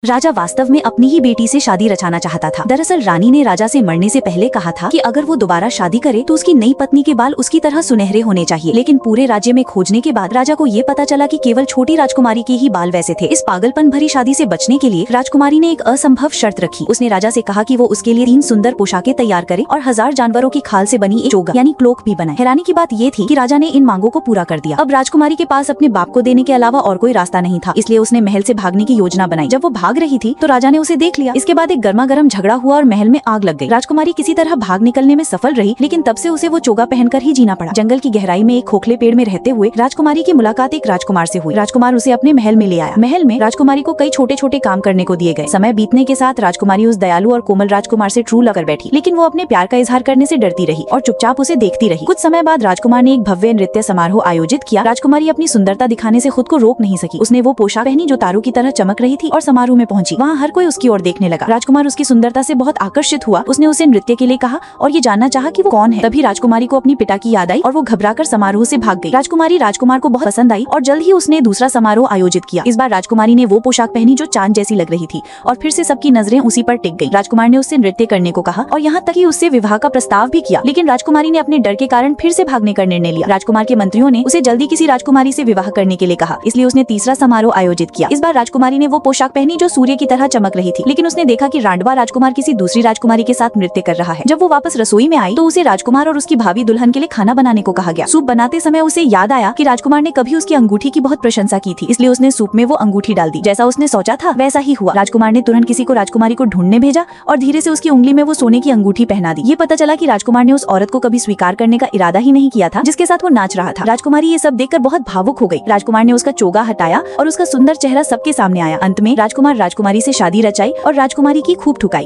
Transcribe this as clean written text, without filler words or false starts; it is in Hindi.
राजा वास्तव में अपनी ही बेटी से शादी रचाना चाहता था। दरअसल रानी ने राजा से मरने से पहले कहा था कि अगर वो दोबारा शादी करे तो उसकी नई पत्नी के बाल उसकी तरह सुनहरे होने चाहिए। लेकिन पूरे राज्य में खोजने के बाद राजा को ये पता चला कि केवल छोटी राजकुमारी के ही बाल वैसे थे। इस पागलपन भरी शादी से बचने के लिए राजकुमारी ने एक असंभव शर्त रखी। उसने राजा से कहा कि वो उसके लिए 3 सुंदर पोशाकें तैयार करे और 1000 जानवरों की खाल से बनी एक चोगा यानी क्लोक भी बनाए। हैरानी की बात ये थी कि राजा ने इन मांगों को पूरा कर दिया। अब राजकुमारी के पास अपने बाप को देने के अलावा और कोई रास्ता नहीं था, इसलिए उसने महल से भागने की योजना बनाई। जब वो भाग रही थी तो राजा ने उसे देख लिया। इसके बाद एक गर्मा गर्म झगड़ा हुआ और महल में आग लग गई। राजकुमारी किसी तरह भाग निकलने में सफल रही, लेकिन तब से उसे वो चोगा पहनकर ही जीना पड़ा। जंगल की गहराई में एक खोखले पेड़ में रहते हुए राजकुमारी की मुलाकात एक राजकुमार से हुई। राजकुमार उसे अपने महल में ले आया। महल में राजकुमारी को कई छोटे छोटे काम करने को दिए गए। समय बीतने के साथ राजकुमारी उस दयालु और कोमल राजकुमार से ट्रू लगकर बैठी, लेकिन वो अपने प्यार का इजहार करने से डरती रही और चुपचाप उसे देखती रही। कुछ समय बाद राजकुमार ने एक भव्य नृत्य समारोह आयोजित किया। राजकुमारी अपनी सुंदरता दिखाने से खुद को रोक नहीं सकी। उसने वो पोशाक पहनी जो तारों की तरह चमक रही थी और समारोह में पहुंची। वहाँ हर कोई उसकी ओर देखने लगा। राजकुमार उसकी सुंदरता से बहुत आकर्षित हुआ। उसने उसे नृत्य के लिए कहा और ये जानना चाहा कि वो कौन है। तभी राजकुमारी को अपनी पिता की याद आई और वो घबराकर समारोह से भाग गई। राजकुमारी राजकुमार को बहुत पसंद आई और जल्द ही उसने दूसरा समारोह आयोजित किया। इस बार राजकुमारी ने वो पोशाक पहनी जो चांद जैसी लग रही थी और फिर से सबकी नजरें उसी पर टिक गई। राजकुमार ने उससे नृत्य करने को कहा और यहाँ तक कि उससे विवाह का प्रस्ताव भी किया, लेकिन राजकुमारी ने अपने डर के कारण फिर से भागने का निर्णय लिया। राजकुमार के मंत्रियों ने उसे जल्दी किसी राजकुमारी से विवाह करने के लिए कहा, इसलिए उसने तीसरा समारोह आयोजित किया। इस बार राजकुमारी ने वो पोशाक पहनी जो सूर्य की तरह चमक रही थी, लेकिन उसने देखा कि रांडवा राजकुमार किसी दूसरी राजकुमारी के साथ नृत्य कर रहा है। जब वो वापस रसोई में आई तो उसे राजकुमार और उसकी भावी दुल्हन के लिए खाना बनाने को कहा गया। सूप बनाते समय उसे याद आया कि राजकुमार ने कभी उसकी अंगूठी की बहुत प्रशंसा की थी, इसलिए उसने सूप में वो अंगूठी डाल दी। जैसा उसने सोचा था वैसा ही हुआ। राजकुमार ने तुरंत किसी को राजकुमारी को ढूंढने भेजा और धीरे से उसकी उंगली में वो सोने की अंगूठी पहना दी। ये पता चला कि राजकुमार ने उस औरत को कभी स्वीकार करने का इरादा ही नहीं किया था जिसके साथ वो नाच रहा था। राजकुमारी ये सब देखकर बहुत भावुक हो गई। राजकुमार ने उसका चोगा हटाया और उसका सुंदर चेहरा सबके सामने आया। अंत में राजकुमार राजकुमारी से शादी रचाई और राजकुमारी की खूब ठुकाई।